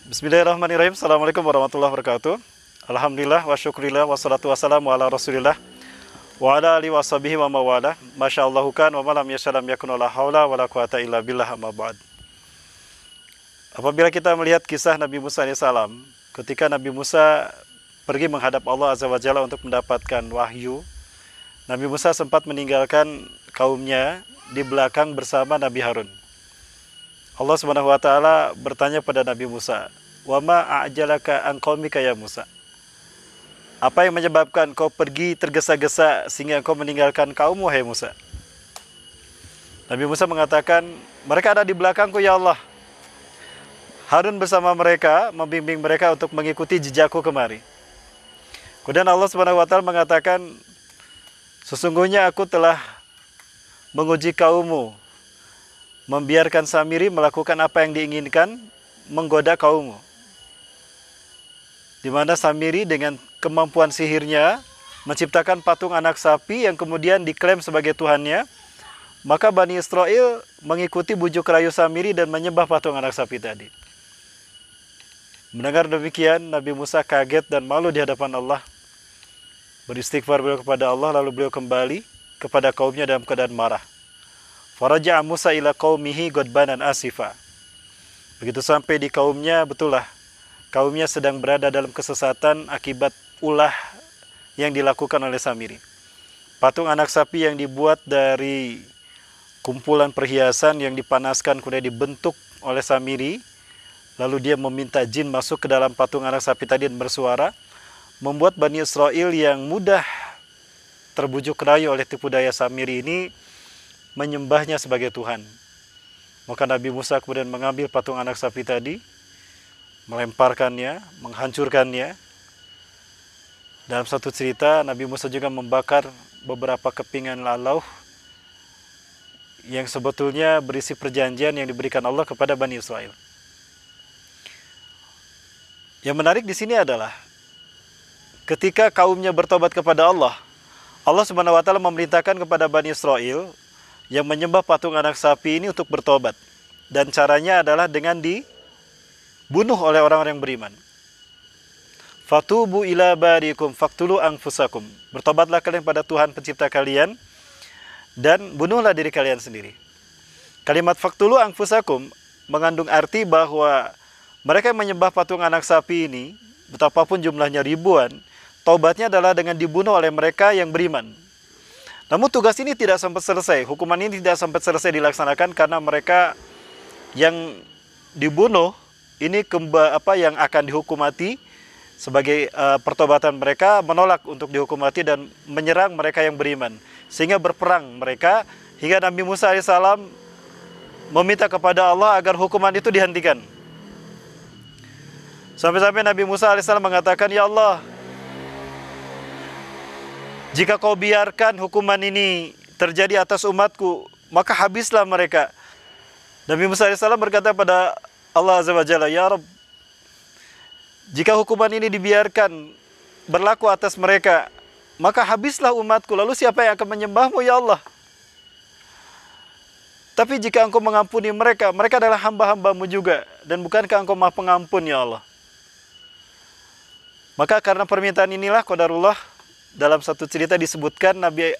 Bismillahirrahmanirrahim. Assalamualaikum warahmatullahi wabarakatuh. Alhamdulillah wa syukurillah wassalatu wassalamu ala rasulillah wa ala alihi wa sahbihi wa mawala. Masya Allahu kan wa malam yashalam yakun la hawla wa la quwata illa billah amma ba'd. Apabila kita melihat kisah Nabi Musa alaihissalam, ketika Nabi Musa pergi menghadap Allah Azza wa Jalla untuk mendapatkan wahyu, Nabi Musa sempat meninggalkan kaumnya di belakang bersama Nabi Harun. Allah Subhanahu wa taala bertanya pada Nabi Musa, "Wa ma a'jalaka an qaumika ya Musa?" Apa yang menyebabkan kau pergi tergesa-gesa sehingga kau meninggalkan kaummu, hai Musa? Nabi Musa mengatakan, "Mereka ada di belakangku ya Allah. Harun bersama mereka membimbing mereka untuk mengikuti jejakku kemari." Kemudian Allah Subhanahu wa taala mengatakan, "Sesungguhnya aku telah menguji kaummu, membiarkan Samiri melakukan apa yang diinginkan, menggoda kaummu." Di mana Samiri dengan kemampuan sihirnya menciptakan patung anak sapi yang kemudian diklaim sebagai Tuhannya. Maka Bani Israel mengikuti bujuk rayu Samiri dan menyembah patung anak sapi tadi. Mendengar demikian, Nabi Musa kaget dan malu di hadapan Allah. Beristighfar beliau kepada Allah, lalu beliau kembali kepada kaumnya dalam keadaan marah. Faraja'a Musa ila qaumihi ghadbanan asifa. Begitu sampai di kaumnya, betullah kaumnya sedang berada dalam kesesatan akibat ulah yang dilakukan oleh Samiri. Patung anak sapi yang dibuat dari kumpulan perhiasan yang dipanaskan kemudian dibentuk oleh Samiri, lalu dia meminta jin masuk ke dalam patung anak sapi tadi dan bersuara, membuat Bani Israel yang mudah terbujuk rayu oleh tipu daya Samiri ini menyembahnya sebagai Tuhan. Maka Nabi Musa kemudian mengambil patung anak sapi tadi, melemparkannya, menghancurkannya. Dalam satu cerita, Nabi Musa juga membakar beberapa kepingan lalau yang sebetulnya berisi perjanjian yang diberikan Allah kepada Bani Israel. Yang menarik di sini adalah ketika kaumnya bertobat kepada Allah, Allah Subhanahu wa taala memerintahkan kepada Bani Israel yang menyembah patung anak sapi ini untuk bertobat. Dan caranya adalah dengan dibunuh oleh orang-orang yang beriman. Fatubu ila barikum faktulu anfusakum. Bertobatlah kalian pada Tuhan pencipta kalian dan bunuhlah diri kalian sendiri. Kalimat faktulu anfusakum mengandung arti bahwa mereka yang menyembah patung anak sapi ini, betapapun jumlahnya ribuan, taubatnya adalah dengan dibunuh oleh mereka yang beriman. Namun tugas ini tidak sampai selesai, hukuman ini tidak sampai selesai dilaksanakan karena mereka yang dibunuh ini yang akan dihukum mati sebagai pertobatan mereka menolak untuk dihukum mati dan menyerang mereka yang beriman, sehingga berperang mereka hingga Nabi Musa alaihissalam meminta kepada Allah agar hukuman itu dihentikan. Sampai-sampai Nabi Musa alaihissalam mengatakan, "Ya Allah, jika kau biarkan hukuman ini terjadi atas umatku, maka habislah mereka." Nabi Musa alaihissalam berkata pada Allah Azza wa Jalla, "Ya Rabb, jika hukuman ini dibiarkan berlaku atas mereka, maka habislah umatku, lalu siapa yang akan menyembahmu ya Allah? Tapi jika engkau mengampuni mereka, mereka adalah hamba-hambamu juga, dan bukankah engkau maha pengampun ya Allah?" Maka karena permintaan inilah qadarullah, dalam satu cerita disebutkan Nabi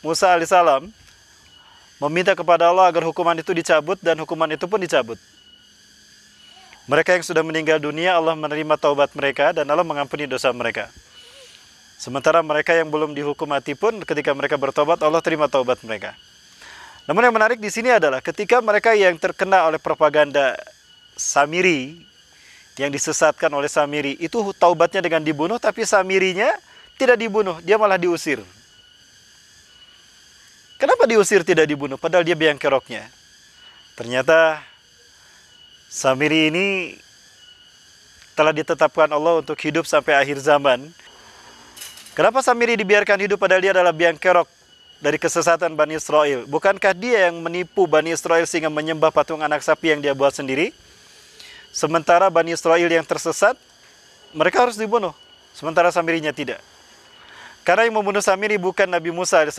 Musa alaihissalam meminta kepada Allah agar hukuman itu dicabut dan hukuman itu pun dicabut. Mereka yang sudah meninggal dunia, Allah menerima taubat mereka dan Allah mengampuni dosa mereka. Sementara mereka yang belum dihukum mati pun ketika mereka bertobat, Allah terima taubat mereka. Namun yang menarik di sini adalah ketika mereka yang terkena oleh propaganda Samiri, yang disesatkan oleh Samiri, itu taubatnya dengan dibunuh, tapi Samirinya tidak dibunuh, dia malah diusir. Kenapa diusir tidak dibunuh? Padahal dia biang keroknya. Ternyata Samiri ini telah ditetapkan Allah untuk hidup sampai akhir zaman. Kenapa Samiri dibiarkan hidup padahal dia adalah biang kerok dari kesesatan Bani Israel? Bukankah dia yang menipu Bani Israel sehingga menyembah patung anak sapi yang dia buat sendiri? Sementara Bani Israel yang tersesat, mereka harus dibunuh. Sementara Samirinya tidak. Karena yang membunuh Samiri bukan Nabi Musa AS.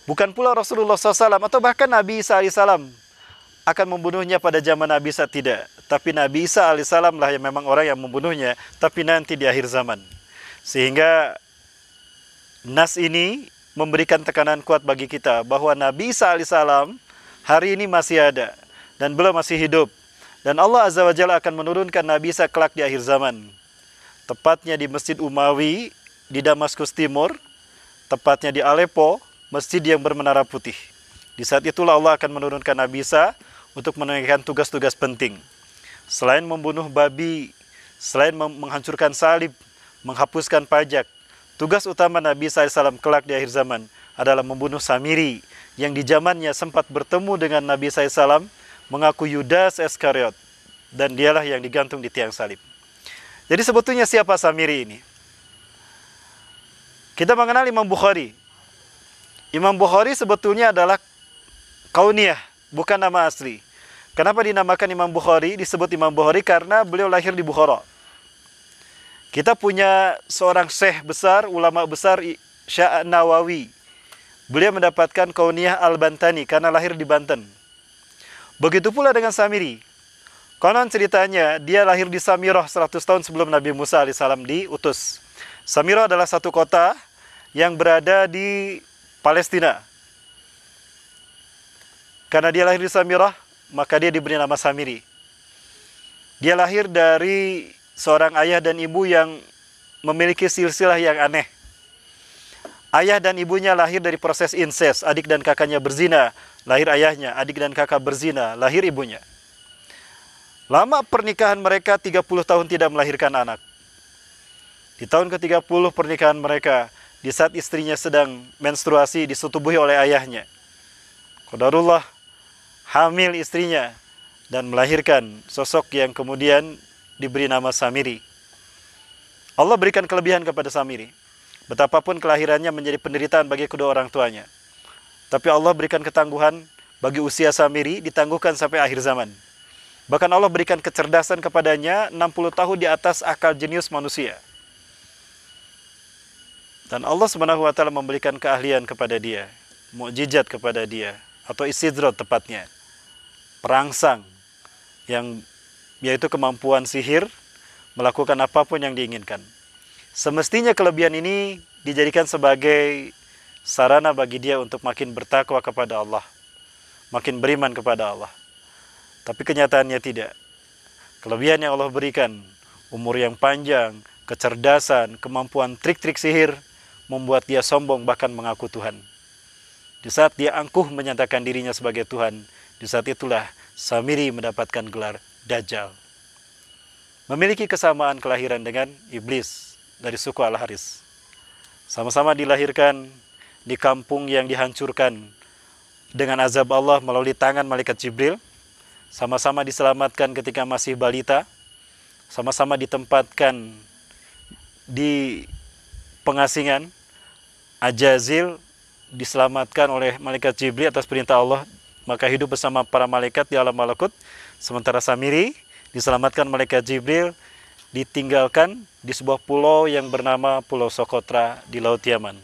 Bukan pula Rasulullah SAW atau bahkan Nabi Isa AS. akan membunuhnya pada zaman Nabi Isa, tidak. Tapi Nabi Isa alaihissalam lah yang memang orang yang membunuhnya, tapi nanti di akhir zaman. Sehingga nas ini memberikan tekanan kuat bagi kita bahwa Nabi Isa alaihissalam hari ini masih ada dan beliau masih hidup. Dan Allah Azza wa Jalla akan menurunkan Nabi Isa kelak di akhir zaman. Tepatnya di Masjid Umawi di Damaskus Timur, tepatnya di Aleppo, masjid yang bermenara putih. Di saat itulah Allah akan menurunkan Nabi Isa untuk menunaikan tugas-tugas penting. Selain membunuh babi, selain menghancurkan salib, menghapuskan pajak, tugas utama Nabi Isa AS kelak di akhir zaman adalah membunuh Samiri yang di zamannya sempat bertemu dengan Nabi Isa AS, mengaku Yudas Iskariot, dan dialah yang digantung di tiang salib. Jadi sebetulnya siapa Samiri ini? Kita mengenal Imam Bukhari. Imam Bukhari sebetulnya adalah kauniyah, bukan nama asli. Kenapa dinamakan Imam Bukhari? Disebut Imam Bukhari karena beliau lahir di Bukhara. Kita punya seorang syekh besar, ulama besar, Syekh Nawawi. Beliau mendapatkan kauniyah Al-Bantani karena lahir di Banten. Begitu pula dengan Samiri. Konon ceritanya, dia lahir di Samirah 100 tahun sebelum Nabi Musa alaihissalam diutus. Samirah adalah satu kota yang berada di Palestina. Karena dia lahir di Samirah, maka dia diberi nama Samiri. Dia lahir dari seorang ayah dan ibu yang memiliki silsilah yang aneh. Ayah dan ibunya lahir dari proses incest, adik dan kakaknya berzina, lahir ayahnya, adik dan kakak berzina, lahir ibunya. Lama pernikahan mereka 30 tahun tidak melahirkan anak. Di tahun ke-30 pernikahan mereka, di saat istrinya sedang menstruasi, disetubuhi oleh ayahnya. Qadarullah, hamil istrinya dan melahirkan sosok yang kemudian diberi nama Samiri. Allah berikan kelebihan kepada Samiri. Betapapun kelahirannya menjadi penderitaan bagi kedua orang tuanya. Tapi Allah berikan ketangguhan bagi usia Samiri, ditangguhkan sampai akhir zaman. Bahkan Allah berikan kecerdasan kepadanya 60 tahun di atas akal jenius manusia. Dan Allah Subhanahu wa taala memberikan keahlian kepada dia, mukjizat kepada dia, atau istidrat tepatnya. Perangsang yang yaitu kemampuan sihir melakukan apapun yang diinginkan. Semestinya kelebihan ini dijadikan sebagai sarana bagi dia untuk makin bertakwa kepada Allah, makin beriman kepada Allah. Tapi kenyataannya tidak. Kelebihan yang Allah berikan, umur yang panjang, kecerdasan, kemampuan trik-trik sihir, membuat dia sombong bahkan mengaku Tuhan. Di saat dia angkuh menyatakan dirinya sebagai Tuhan, di saat itulah Samiri mendapatkan gelar Dajjal. Memiliki kesamaan kelahiran dengan iblis dari suku Al-Haris. Sama-sama dilahirkan di kampung yang dihancurkan dengan azab Allah melalui tangan malaikat Jibril. Sama-sama diselamatkan ketika masih balita. Sama-sama ditempatkan di pengasingan. Ajazil diselamatkan oleh malaikat Jibril atas perintah Allah, maka hidup bersama para malaikat di alam malakut. Sementara Samiri diselamatkan malaikat Jibril, ditinggalkan di sebuah pulau yang bernama Pulau Sokotra di Laut Yaman.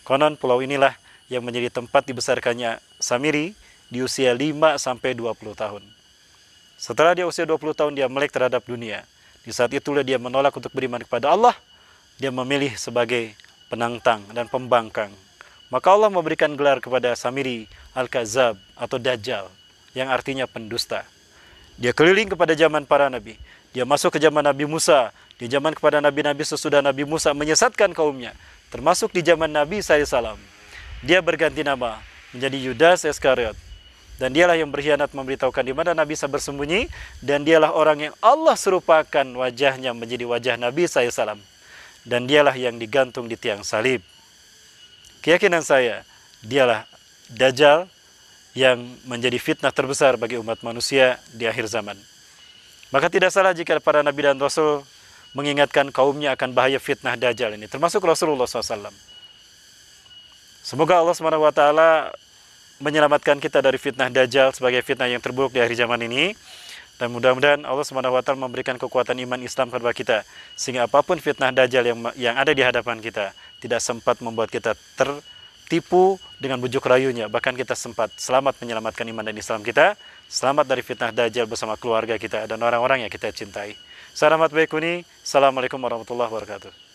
Konon pulau inilah yang menjadi tempat dibesarkannya Samiri di usia 5-20 tahun. Setelah dia usia 20 tahun, dia melek terhadap dunia. Di saat itulah dia menolak untuk beriman kepada Allah. Dia memilih sebagai penantang dan pembangkang. Maka Allah memberikan gelar kepada Samiri Al-Kazab atau Dajjal, yang artinya pendusta. Dia keliling kepada zaman para nabi. Dia masuk ke zaman Nabi Musa. Di zaman kepada nabi-nabi sesudah Nabi Musa menyesatkan kaumnya. Termasuk di zaman Nabi SAW. Dia berganti nama menjadi Yudas Iskariot. Dan dialah yang berkhianat memberitahukan di mana Nabi Isa bersembunyi. Dan dialah orang yang Allah serupakan wajahnya menjadi wajah Nabi SAW. Dan dialah yang digantung di tiang salib. Keyakinan saya, dialah Dajjal yang menjadi fitnah terbesar bagi umat manusia di akhir zaman. Maka tidak salah jika para Nabi dan Rasul mengingatkan kaumnya akan bahaya fitnah Dajjal ini. Termasuk Rasulullah SAW. Semoga Allah SWT menyelamatkan kita dari fitnah Dajjal sebagai fitnah yang terburuk di akhir zaman ini. Dan mudah-mudahan Allah SWT memberikan kekuatan iman Islam kepada kita. Sehingga apapun fitnah Dajjal yang ada di hadapan kita tidak sempat membuat kita tipu dengan bujuk rayunya. Bahkan kita sempat selamat menyelamatkan iman dan Islam kita, selamat dari fitnah Dajjal bersama keluarga kita dan orang-orang yang kita cintai. Salamat baikuni. Assalamualaikum warahmatullahi wabarakatuh.